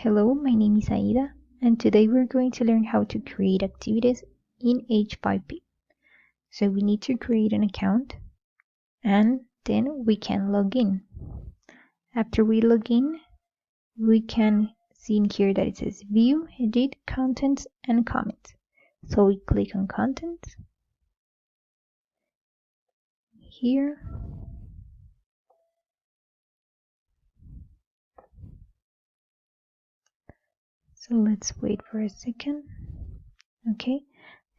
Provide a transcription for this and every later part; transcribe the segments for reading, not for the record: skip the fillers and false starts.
Hello, my name is Aida, and today we're going to learn how to create activities in H5P. So we need to create an account, and then we can log in. After we log in, we can see in here that it says View, Edit, Contents, and Comments. So we click on Contents here. So let's wait for a second. Okay,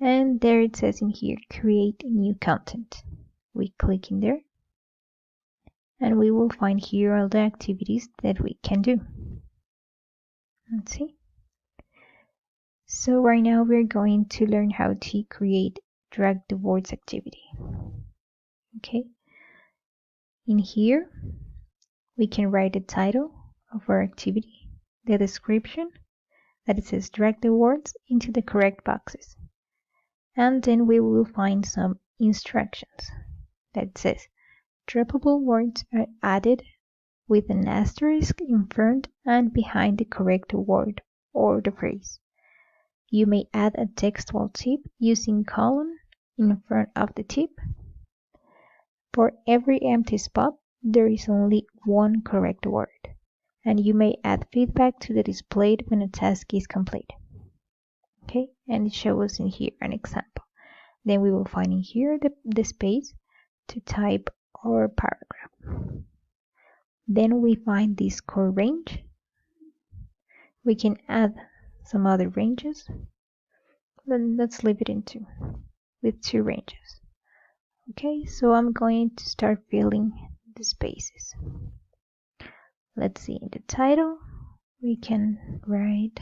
and there it says in here, create new content. We click in there, and we will find here all the activities that we can do. Let's see. So right now we're going to learn how to create drag the words activity. Okay. In here, we can write the title of our activity, the description, that it says drag the words into the correct boxes. And then we will find some instructions that says droppable words are added with an asterisk in front and behind the correct word or the phrase. You may add a textual tip using colon in front of the tip. For every empty spot, there is only one correct word, and you may add feedback to the display when a task is complete. Okay, and it shows us in here an example. Then we will find in here the space to type our paragraph. Then we find this core range. We can add some other ranges. Then let's leave it with two ranges. Okay, so I'm going to start filling the spaces. Let's see, in the title we can write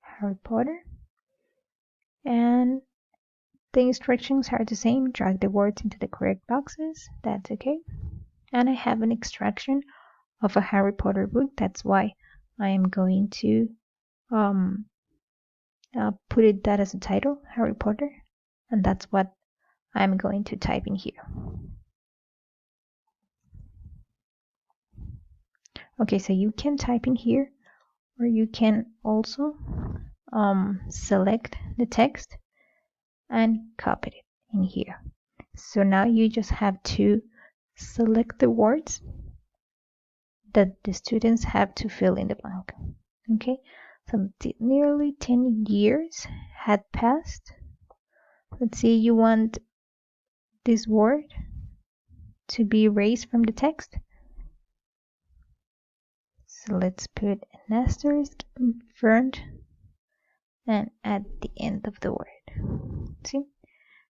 Harry Potter, and the instructions are the same. Drag the words into the correct boxes. That's okay. And I have an extraction of a Harry Potter book. That's why I am going to put that as a title, Harry Potter, and that's what I'm going to type in here. Okay, so you can type in here, or you can also select the text and copy it in here. So now you just have to select the words that the students have to fill in the blank. Okay, so nearly 10 years had passed. Let's see, you want this word to be erased from the text. So let's put an asterisk in front and at the end of the word. See,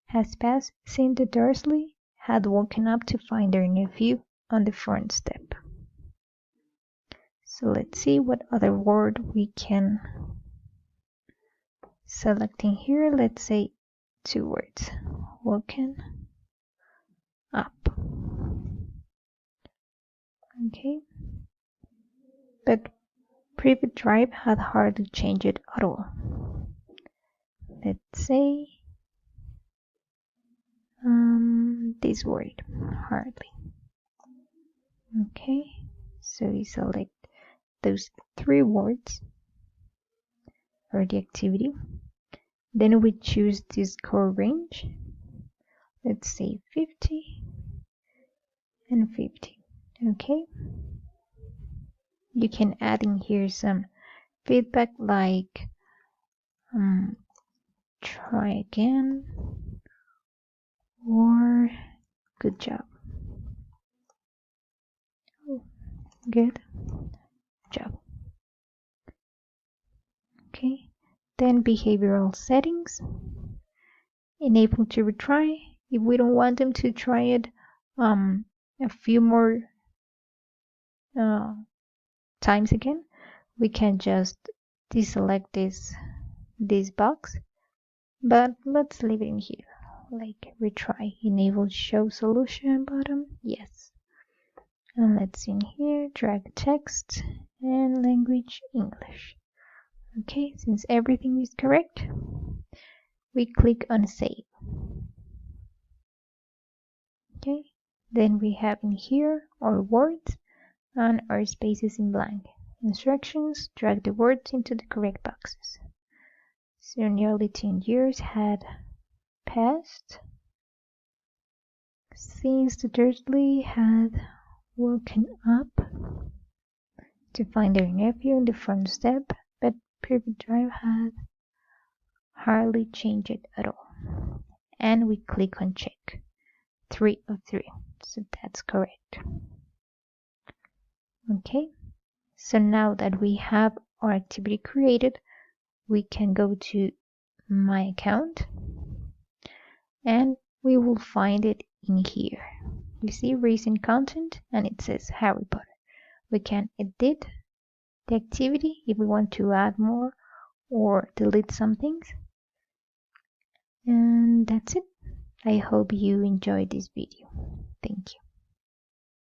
has passed since the Dursley had woken up to find their nephew on the front step. So let's see what other word we can select in here. Let's say two words, woken up. Okay, but Private Drive had hardly changed at all. Let's say this word, hardly. Okay, so we select those three words for the activity. Then we choose this core range. Let's say 50 and 50. Okay, you can add in here some feedback like try again or good job. Oh, good job. Okay, then behavioral settings, enable to retry. If we don't want them to try it a few more times again, we can just deselect this box, but let's leave it in here, like retry. Enable show solution button, yes. And let's see in here, drag text and language English. Okay, since everything is correct, we click on save. Okay, Then we have in here our words and our spaces in blank. Instructions: drag the words into the correct boxes. So nearly 10 years had passed since the Dursley had woken up to find their nephew on the front step, but Private Drive had hardly changed at all. And we click on check. 3 of 3. So that's correct. Okay. So now that we have our activity created, we can go to my account and we will find it in here. You see recent content and it says Harry Potter. We can edit the activity if we want to add more or delete some things. And that's it. I hope you enjoyed this video. Thank you.